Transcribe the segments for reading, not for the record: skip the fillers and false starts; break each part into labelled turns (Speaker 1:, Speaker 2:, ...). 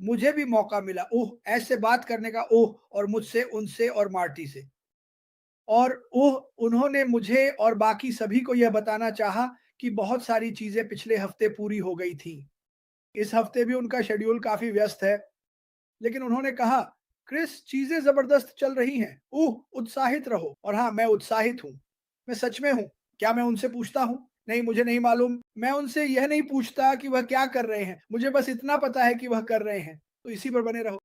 Speaker 1: मुझे भी मौका मिला, ओह! ऐसे बात करने का, ओह! और मुझसे, उनसे और मार्टी से। और ओह! उन्होंने मुझे और बाकी सभी को यह बताना चाहा कि बहुत सारी चीज़ें पिछले हफ्ते पूरी हो गई थीं। इस हफ्ते भी उनका शेड्यूल काफ़ी व्यस्त है, लेकिन उन्होंने कहा, "क्रिस, चीज़ें ज़बरदस्त चल रही हैं। ओह! उत्साहित रहो।" और हाँ, मैं उत्साहित हूँ। मैं सच में हूँ। क्या मैं उनसे पूछता हूँ? नहीं, मुझे नहीं मालूम। मैं उनसे यह नहीं पूछता कि वह क्या कर रहे हैं। मुझे बस इतना पता है कि वह कर रहे हैं। तो इसी पर बने रहो।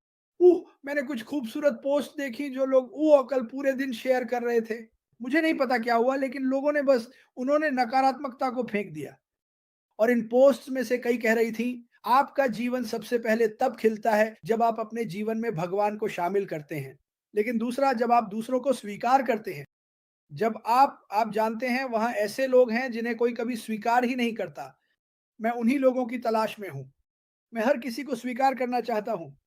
Speaker 1: मैंने कुछ खूबसूरत पोस्ट देखी जो लोग कल पूरे दिन शेयर कर रहे थे। मुझे नहीं पता क्या हुआ, लेकिन लोगों ने बस उन्होंने नकारात्मकता को फेंक दिया। और इन पोस्ट्स में से कई कह रही थी, आपका जीवन सबसे पहले तब खिलता है जब आप अपने जीवन में भगवान को शामिल करते हैं। लेकिन दूसरा, जब आप दूसरों को स्वीकार करते हैं। जब आप जानते हैं वहाँ ऐसे लोग हैं जिन्हें कोई कभी स्वीकार ही नहीं करता। मैं उन्हीं लोगों की तलाश में हूँ। मैं हर किसी को स्वीकार करना चाहता हूँ।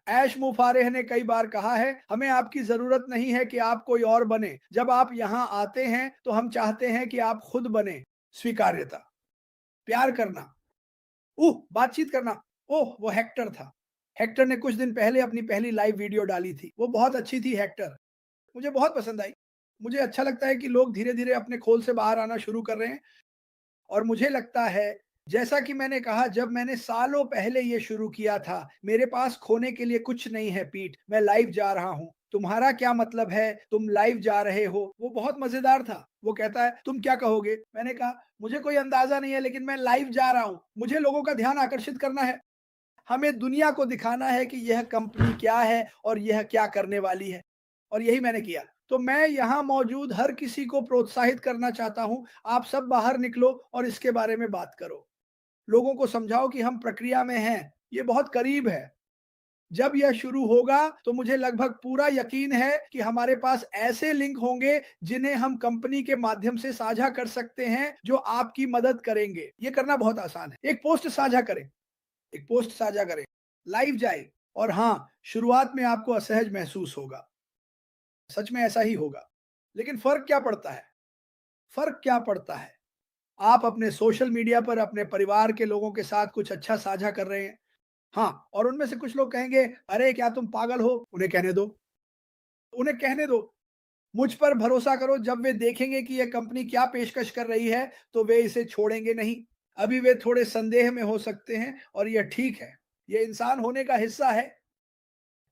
Speaker 1: ऐश मुफारेह ने कई बार कहा है, हमें आपकी ज़रूरत नहीं है कि आप कोई और बने। जब आप यहाँ आते हैं, तो हम चाहते हैं कि आप खुद बने। स्वीकार्यता, प्यार करना, बातचीत करना। वो हेक्टर था। हेक्टर ने कुछ दिन पहले अपनी पहली लाइव वीडियो डाली थी। वो बहुत अच्छी थी हेक्टर। मुझे बहुत पसंद आई। मुझे अच्छा लगता है कि लोग धीरे-धीरे अपने खोल से बाहर आना शुरू कर रहे हैं। और मुझे लगता है, जैसा कि मैंने कहा, जब मैंने सालों पहले ये शुरू किया था, मेरे पास खोने के लिए कुछ नहीं है पीठ, मैं लाइव जा रहा हूँ। तुम्हारा क्या मतलब है, तुम लाइव जा रहे हो? वो बहुत मज़ेदार था। वो कहता है, तुम क्या कहोगे? मैंने कहा, मुझे कोई अंदाज़ा नहीं है, लेकिन मैं लाइव जा रहा हूँ। मुझे लोगों का ध्यान आकर्षित करना है। हमें दुनिया को दिखाना है कि यह कंपनी क्या है और यह क्या करने वाली है। और यही मैंने किया। तो मैं यहाँ मौजूद हर किसी को प्रोत्साहित करना चाहता हूँ, आप सब बाहर निकलो और इसके बारे में बात करो। लोगों को समझाओ कि हम प्रक्रिया में हैं, ये बहुत करीब है। जब यह शुरू होगा तो मुझे लगभग पूरा यकीन है कि हमारे पास ऐसे लिंक होंगे जिन्हें हम कंपनी के माध्यम से साझा कर सकते हैं, जो आपकी मदद करेंगे। ये करना बहुत आसान है। एक पोस्ट साझा करें, लाइव जाए। और हाँ, शुरुआत में आपको असहज महसूस होगा। सच में ऐसा ही होगा। लेकिन फ़र्क क्या पड़ता है? फ़र्क क्या पड़ता है? आप अपने सोशल मीडिया पर अपने परिवार के लोगों के साथ कुछ अच्छा साझा कर रहे हैं। हाँ, और उनमें से कुछ लोग कहेंगे, "अरे! क्या तुम पागल हो?" उन्हें कहने दो। उन्हें कहने दो। मुझ पर भरोसा करो, जब वे देखेंगे कि यह कंपनी क्या पेशकश कर रही है, तो वे इसे छोड़ेंगे नहीं। अभी वे थोड़े संदेह में हो सकते हैं और यह ठीक है। ये इंसान होने का हिस्सा है।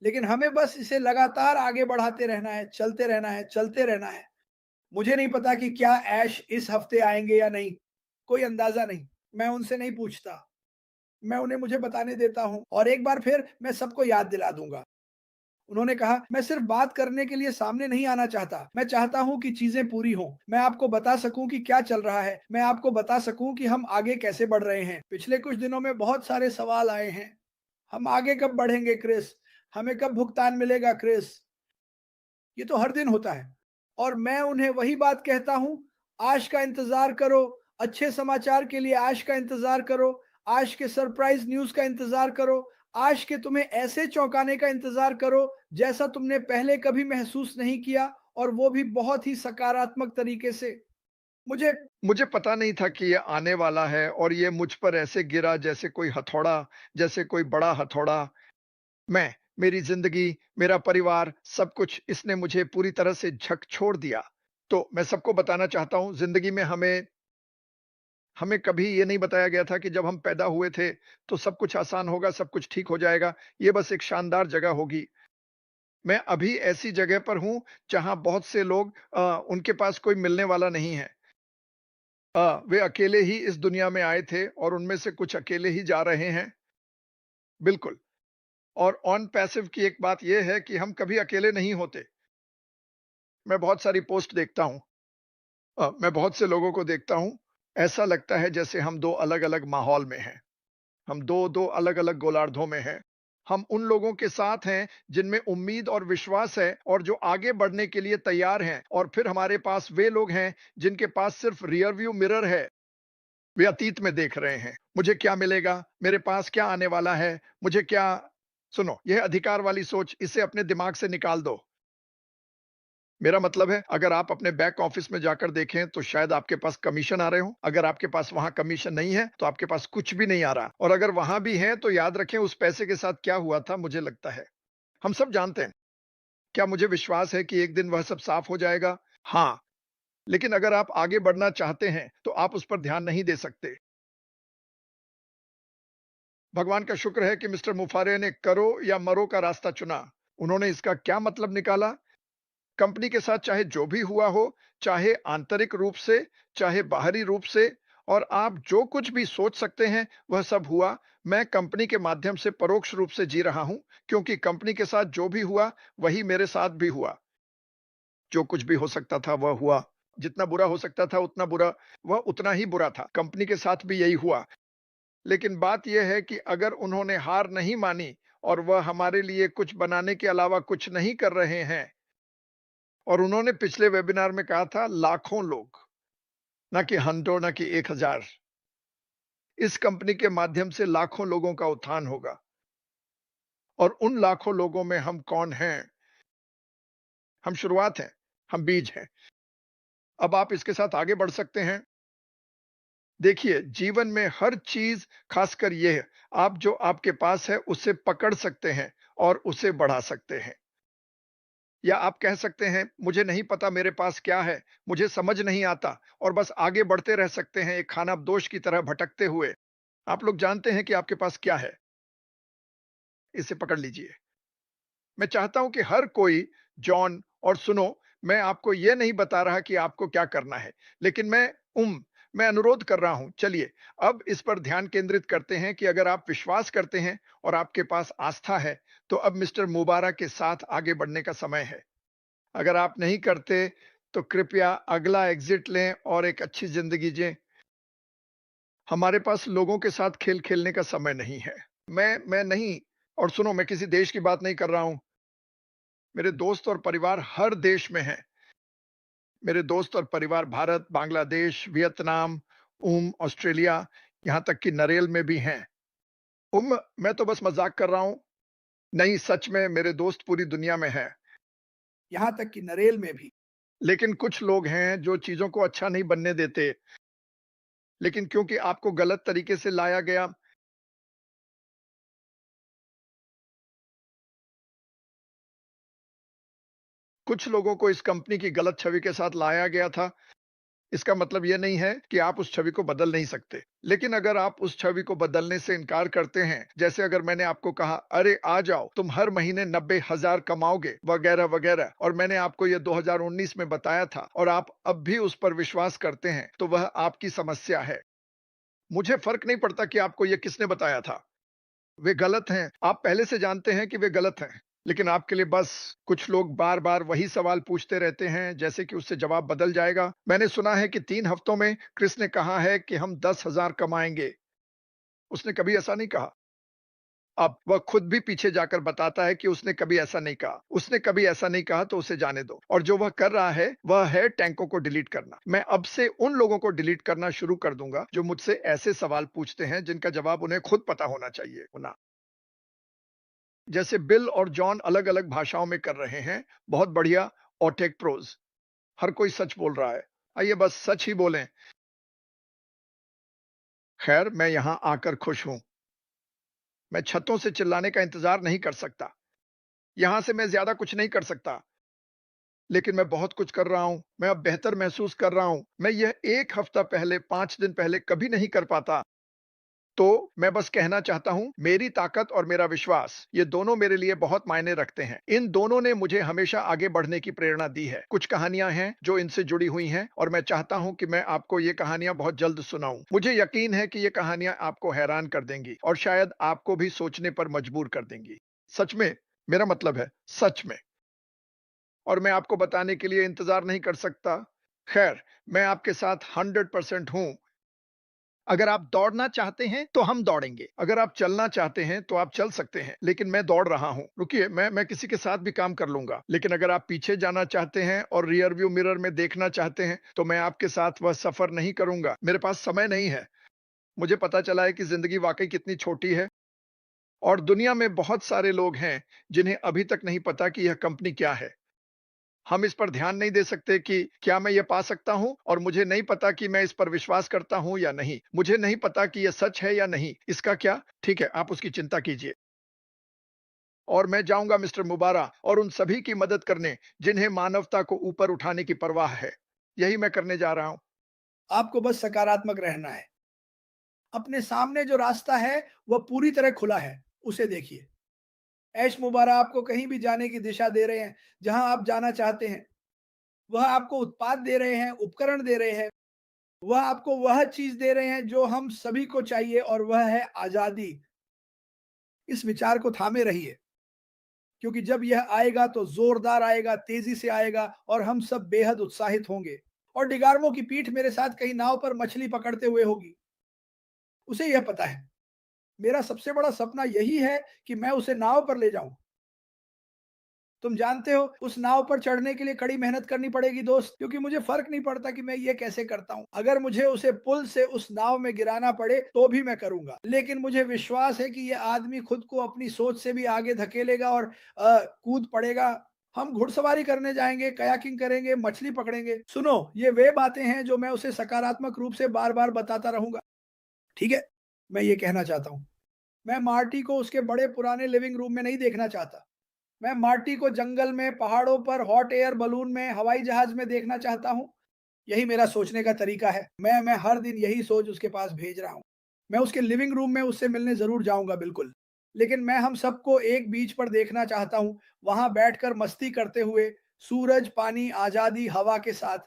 Speaker 1: लेकिन हमें बस इसे लगातार आगे बढ़ाते रहना है, चलते रहना है, चलते रहना है। मुझे नहीं पता कि क्या ऐश इस हफ्ते आएँगे या नहीं, कोई अंदाज़ा नहीं। मैं उनसे नहीं पूछता, मैं उन्हें मुझे बताने देता हूँ और एक बार फिर मैं सबको याद दिला दूँगा। उन्होंने कहा, "मैं सिर्फ़ बात करने के लिए सामने नहीं आना चाहता, मैं चाहता हूँ कि चीज़ें पूरी हों। मैं आपको बता सकूँ कि क्या चल रहा है, मैं आपको बता सकूँ कि हम आगे कैसे बढ़ रहे हैं। पिछले कुछ दिनों में बहुत सारे सवाल आए हैं। हम आगे कब बढ़ेंगे क्रिस? हमें कब भुगतान मिलेगा क्रिस?" ये तो हर दिन होता है। और मैं उन्हें वही बात कहता हूँ, आज का इंतज़ार करो, अच्छे समाचार के लिए आज का इंतज़ार करो, आज के सरप्राइज़ न्यूज़ का इंतज़ार करो, आज के तुम्हें ऐसे चौंकाने का इंतज़ार करो, जैसा तुमने पहले कभी महसूस नहीं किया, और वो भी बहुत ही सकारात्मक तरीके से। मुझे
Speaker 2: मुझे पता नहीं था कि ये आने वाला है और ये मुझ पर ऐसे गिरा जैसे कोई हथौड़ा, जैसे कोई बड़ा हथौड़ा। मैं, मेरी ज़िंदगी, मेरा परिवार, सब कुछ इसने मुझे पूरी तरह से झकझोर दिया। तो मैं सबको बताना चाहता हूँ, ज़िंदगी में हमें हमें कभी ये नहीं बताया गया था कि जब हम पैदा हुए थे, तो सब कुछ आसान होगा, सब कुछ ठीक हो जाएगा। ये बस एक शानदार जगह होगी। मैं अभी ऐसी जगह पर हूँ, जहाँ बहुत से लोग उनके पास कोई मिलने वाला नहीं है। वे अकेले ही इस दुनिया में आए थे और उनमें से कुछ अकेले ही जा रहे हैं। बिल्कुल। और ऑन पैसिव की एक बात ये है कि हम कभी अकेले नहीं होते। मैं बहुत सारी पोस्ट देखता हूँ। मैं बहुत से लोगों को देखता हूँ, ऐसा लगता है जैसे हम 2 अलग-अलग माहौल में हैं। हम 2-2 अलग-अलग गोलार्धों में हैं। हम उन लोगों के साथ हैं जिनमें उम्मीद और विश्वास है और जो आगे बढ़ने के लिए तैयार हैं, और फिर हमारे पास वे लोग हैं जिनके पास सिर्फ रियर व्यू मिरर है। वे अतीत में देख रहे हैं। मुझे क्या मिलेगा? मेरे पास क्या आने वाला है? मुझे क्या सुनो, यह अधिकार वाली सोच, इसे अपने दिमाग से निकाल दो। मेरा मतलब है, अगर आप अपने बैक ऑफिस में जाकर देखें, तो शायद आपके पास कमीशन आ रहे हों। अगर आपके पास वहाँ कमीशन नहीं है, तो आपके पास कुछ भी नहीं आ रहा और अगर वहाँ भी है, तो याद रखें उस पैसे के साथ क्या हुआ था, मुझे लगता है। हम सब जानते हैं। क्या मुझे विश्वास है कि एक दिन वह सब साफ हो जाएगा? हाँ, लेकिन अगर आप आगे बढ़ना चाहते हैं, तो आप उस पर ध्यान नहीं दे सकते। भगवान का शुक्र है कि मिस्टर मुफारे ने करो या मरो का रास्ता चुना। उन्होंने इसका क्या मतलब निकाला? कंपनी के साथ चाहे जो भी हुआ हो, चाहे आंतरिक रूप से, चाहे बाहरी रूप से और आप जो कुछ भी सोच सकते हैं, वह सब हुआ। मैं कंपनी के माध्यम से परोक्ष रूप से जी रहा हूं, क्योंकि कंपनी के साथ जो भी हुआ, वही मेरे साथ भी हुआ। जो कुछ भी हो सकता था, वह हुआ। जितना बुरा हो सकता था, उतना बुरा, वह उतना ही बुरा था। कंपनी के साथ भी यही हुआ। लेकिन बात यह है कि अगर उन्होंने हार नहीं मानी और वह हमारे लिए कुछ बनाने के अलावा कुछ नहीं कर रहे हैं और उन्होंने पिछले वेबिनार में कहा था लाखों लोग, ना कि हंड्रेड, ना कि 1000। इस कंपनी के माध्यम से लाखों लोगों का उत्थान होगा और उन लाखों लोगों में हम कौन हैं? हम शुरुआत हैं, हम बीज हैं। अब आप इसके साथ आगे बढ़ सकते हैं। देखिए, जीवन में हर चीज, खासकर यह, आप जो आपके पास है उसे पकड़ सकते हैं और उसे बढ़ा सकते हैं। या आप कह सकते हैं, मुझे नहीं पता मेरे पास क्या है, मुझे समझ नहीं आता और बस आगे बढ़ते रह सकते हैं एक खानाबदोश की तरह भटकते हुए। आप लोग जानते हैं कि आपके पास क्या है, इसे पकड़ लीजिए। मैं चाहता हूं कि हर कोई, जॉन, और सुनो, मैं आपको यह नहीं बता रहा कि आपको क्या करना है, लेकिन मैं अनुरोध कर रहा हूं, चलिए अब इस पर ध्यान केंद्रित करते हैं कि अगर आप विश्वास करते हैं और आपके पास आस्था है, तो अब मिस्टर मुबारक के साथ आगे बढ़ने का समय है। अगर आप नहीं करते, तो कृपया अगला एग्जिट लें और एक अच्छी जिंदगी जिएं। हमारे पास लोगों के साथ खेल खेलने का समय नहीं है। मैं नहीं, और सुनो, मैं किसी देश की बात नहीं कर रहा हूं। मेरे दोस्त और परिवार हर देश में हैं। मेरे दोस्त और परिवार भारत, बांग्लादेश, वियतनाम, ऑस्ट्रेलिया, यहां तक कि नरेल में भी हैं। मैं तो बस मजाक कर रहा हूं। नहीं, सच में मेरे दोस्त पूरी दुनिया में हैं।
Speaker 1: यहाँ तक कि नरेल में भी।
Speaker 2: लेकिन कुछ लोग हैं जो चीजों को अच्छा नहीं बनने देते, लेकिन क्योंकि आपको गलत तरीके से लाया गया, कुछ लोगों को इस कंपनी की गलत छवि के साथ लाया गया था। इसका मतलब यह नहीं है कि आप उस छवि को बदल नहीं सकते। लेकिन अगर आप उस छवि को बदलने से इनकार करते हैं, जैसे अगर मैंने आपको कहा, अरे आ जाओ, तुम हर महीने 90,000 कमाओगे, वगैरह वगैरह, और मैंने आपको यह 2019 में बताया था और आप अब भी उस पर विश्वास करते हैं, तो वह आपकी समस्या है। मुझे फर्क नहीं पड़ता कि आपको यह किसने बताया था। वे गलत हैं। आप पहले से जानते हैं कि वे गलत हैं। लेकिन आपके लिए बस कुछ लोग बार-बार वही सवाल पूछते रहते हैं, जैसे कि उससे जवाब बदल जाएगा। मैंने सुना है कि 3 हफ्तों में क्रिस ने कहा है कि हम 10,000 कमाएँगे। उसने कभी ऐसा नहीं कहा। अब वह खुद भी पीछे जाकर बताता है कि उसने कभी ऐसा नहीं कहा। उसने कभी ऐसा नहीं कहा, तो उसे जाने दो। और जो वह कर रहा है, वह है टैंकों को डिलीट करना। मैं अब से उन लोगों को डिलीट करना शुरू कर दूंगा जो मुझसे ऐसे सवाल पूछते हैं जिनका जवाब उन्हें खुद पता होना चाहिए। होना जैसे बिल और जॉन अलग-अलग भाषाओं में कर रहे हैं। बहुत बढ़िया। और टेक प्रोज। हर कोई सच बोल रहा है। आइए बस सच ही बोलें। खैर, मैं यहां आकर खुश हूं। मैं छतों से चिल्लाने का इंतजार नहीं कर सकता। यहां से मैं ज्यादा कुछ नहीं कर सकता। लेकिन मैं बहुत कुछ कर रहा हूं। मैं अब बेहतर महसूस कर रहा हूं। मैं यह 1 हफ्ता पहले, 5 दिन पहले कभी नहीं कर पाता। तो मैं बस कहना चाहता हूं, मेरी ताकत और मेरा विश्वास, ये दोनों मेरे लिए बहुत मायने रखते हैं। इन दोनों ने मुझे हमेशा आगे बढ़ने की प्रेरणा दी है। कुछ कहानियां हैं जो इनसे जुड़ी हुई हैं और मैं चाहता हूं कि मैं आपको ये कहानियां बहुत जल्द सुनाऊं। मुझे यकीन है कि ये कहानियां आपको हैरान कर देंगी और शायद आपको भी सोचने पर मजबूर कर देंगी। सच में, मेरा मतलब है सच में। और मैं आपको बताने के लिए इंतजार नहीं कर सकता। खैर, मैं आपके साथ 100% हूं। अगर आप दौड़ना चाहते हैं तो हम दौड़ेंगे। अगर आप चलना चाहते हैं तो आप चल सकते हैं। लेकिन मैं दौड़ रहा हूं। रुकिए, मैं किसी के साथ भी काम कर लूंगा। लेकिन अगर आप पीछे जाना चाहते हैं और रियर व्यू मिरर में देखना चाहते हैं, तो मैं आपके साथ वह सफर नहीं करूंगा। मेरे पास समय नहीं है। मुझे पता चला है कि जिंदगी वाकई कितनी छोटी है और दुनिया में बहुत सारे लोग हैं जिन्हें अभी तक नहीं पता कि यह कंपनी क्या है। हम इस पर ध्यान नहीं दे सकते कि क्या मैं ये पा सकता हूँ और मुझे नहीं पता कि मैं इस पर विश्वास करता हूँ या नहीं। मुझे नहीं पता कि ये सच है या नहीं। इसका क्या? ठीक है, आप उसकी चिंता कीजिए। और मैं जाऊँगा मिस्टर मुबारा और उन सभी की मदद करने, जिन्हें मानवता को ऊपर उठाने की परवाह है। यही मैं करने जा रहा हूँ।
Speaker 1: आपको बस सकारात्मक रहना है। अपने सामने जो रास्ता है, वह पूरी तरह खुला है, उसे देखिए। ऐश मुबारक आपको कहीं भी जाने की दिशा दे रहे हैं, जहां आप जाना चाहते हैं। वह आपको उत्पाद दे रहे हैं, उपकरण दे रहे हैं। वह आपको वह चीज़ दे रहे हैं जो हम सभी को चाहिए और वह है आज़ादी। इस विचार को थामे रहिए, क्योंकि जब यह आएगा तो ज़ोरदार आएगा, तेज़ी से आएगा और हम सब बेहद उत्साहित होंगे। और डिगार्मो की पीठ मेरे साथ कहीं नाव पर मछली पकड़ते हुए होगी। उसे यह पता है, मेरा सबसे बड़ा सपना यही है कि मैं उसे नाव पर ले जाऊँ। तुम जानते हो, उस नाव पर चढ़ने के लिए कड़ी मेहनत करनी पड़ेगी दोस्त, क्योंकि मुझे फ़र्क नहीं पड़ता कि मैं ये कैसे करता हूँ। अगर मुझे उसे पुल से उस नाव में गिराना पड़े, तो भी मैं करूँगा। लेकिन मुझे विश्वास है कि ये आदमी खुद को अपनी सोच से भी आगे धकेलेगा और कूद पड़ेगा। हम घुड़सवारी करने जाएँगे, कयाकिंग करेंगे, मछली पकड़ेंगे। सुनो, ये वे बातें हैं जो मैं उसे सकारात्मक रूप से बार-बार बताता रहूँगा। ठीक है? मैं ये कहना चाहता हूँ। मैं मार्टी को उसके बड़े पुराने लिविंग रूम में नहीं देखना चाहता। मैं मार्टी को जंगल में, पहाड़ों पर, हॉट एयर बलून में, हवाई जहाज में देखना चाहता हूँ। यही मेरा सोचने का तरीका है। मैं हर दिन यही सोच उसके पास भेज रहा हूँ। मैं उसके लिविंग रूम में उससे मिलने ज़रूर जाऊँगा बिल्कुल। लेकिन मैं हम सबको एक बीच पर देखना चाहता हूँ, वहाँ बैठकर मस्ती करते हुए, सूरज, पानी, आज़ादी, हवा के साथ।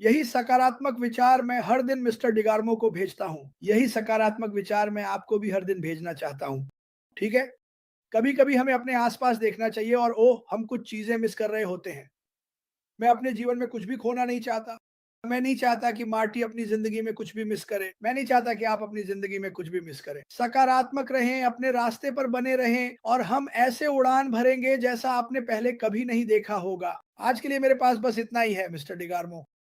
Speaker 1: यही सकारात्मक विचार मैं हर दिन मिस्टर डिगार्मो को भेजता हूँ। यही सकारात्मक विचार मैं आपको भी हर दिन भेजना चाहता हूँ। ठीक है? कभी-कभी हमें अपने आस-पास देखना चाहिए और ओह! हम कुछ चीज़ें मिस कर रहे होते हैं। मैं अपने जीवन में कुछ भी खोना नहीं चाहता। मैं नहीं चाहता कि मार्टी अपनी ज़िंदगी में कुछ भी मिस करे। मैं नहीं चाहता कि आप अपनी ज़िंदगी में कुछ भी मिस करें। सकारात्मक रहें, अपने रास्ते पर बने रहें और हम ऐसे उड़ान भरेंगे जैसा आपने पहले कभी नहीं देखा होगा। आज के लिए मेरे पास बस इतना ही है मिस्टर डिगार्मो।